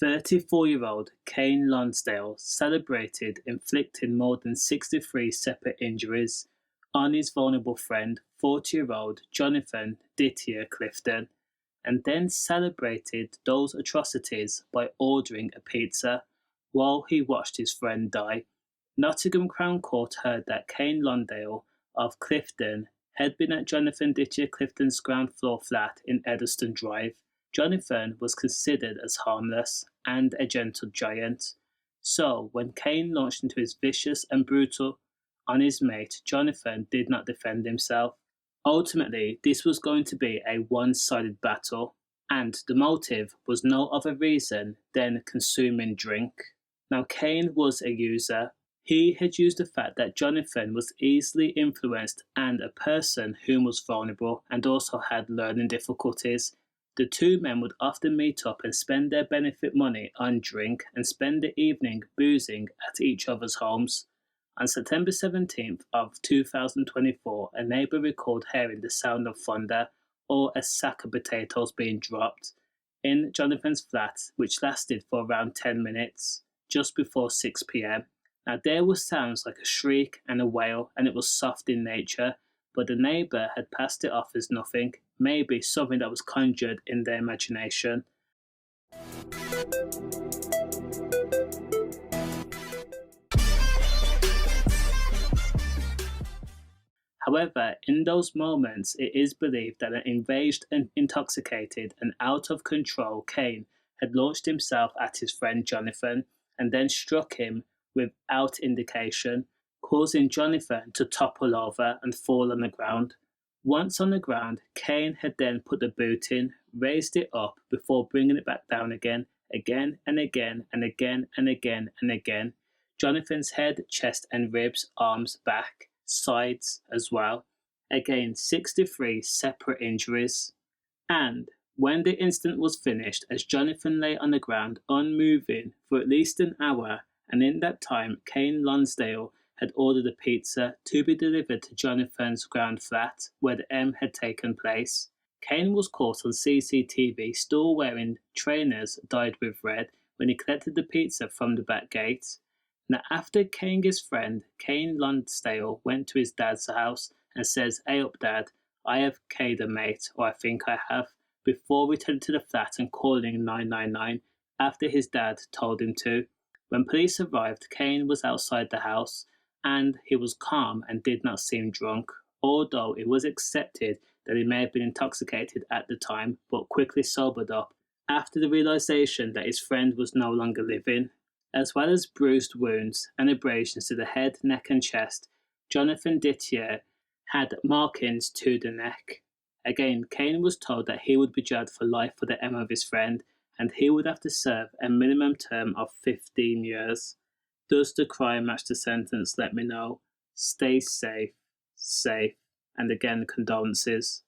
34-year-old Caine Lonsdale celebrated inflicting more than 63 separate injuries on his vulnerable friend, 40-year-old Jonathan Dittia Clifton, and then celebrated those atrocities by ordering a pizza while he watched his friend die. Nottingham Crown Court heard that Caine Lonsdale of Clifton had been at Jonathan Dittia Clifton's ground floor flat in Eddlestone Drive. Jonathan was considered as harmless and a gentle giant. So, when Caine launched into his vicious and brutal on his mate, Jonathan did not defend himself. Ultimately, this was going to be a one-sided battle, and the motive was no other reason than consuming drink. Now, Caine was a user. He had used the fact that Jonathan was easily influenced and a person whom was vulnerable and also had learning difficulties. The two men would often meet up and spend their benefit money on drink and spend the evening boozing at each other's homes. On September 17th of 2024, a neighbour recalled hearing the sound of thunder or a sack of potatoes being dropped in Jonathan's flat, which lasted for around 10 minutes, just before 6 p.m. Now there were sounds like a shriek and a wail, and it was soft in nature, but the neighbour had passed it off as nothing, maybe something that was conjured in their imagination. However, in those moments, it is believed that an enraged and intoxicated and out of control Caine had launched himself at his friend Jonathan and then struck him without indication, causing Jonathan to topple over and fall on the ground. Once on the ground, Caine had then put the boot in, raised it up before bringing it back down again and again and again and again and again. Jonathan's head, chest and ribs, arms, back, sides as well. Again, 63 separate injuries. And when the incident was finished, as Jonathan lay on the ground unmoving for at least an hour, and in that time Caine Lonsdale had ordered a pizza to be delivered to Jonathan's ground flat where the M had taken place. Caine was caught on CCTV still wearing trainers dyed with red when he collected the pizza from the back gate. Now after Caine's friend, Caine Lonsdale, went to his dad's house and says, "Hey up dad, I have k'd a mate, or I think I have," before returning to the flat and calling 999 after his dad told him to. When police arrived, Caine was outside the house and he was calm and did not seem drunk, although it was accepted that he may have been intoxicated at the time, but quickly sobered up after the realization that his friend was no longer living. As well as bruised wounds and abrasions to the head, neck and chest, Jonathan Dittia had markings to the neck. Again, Caine was told that he would be jailed for life for the M of his friend, and he would have to serve a minimum term of 15 years. Does the crime match the sentence? Let me know. Stay safe, and again, condolences.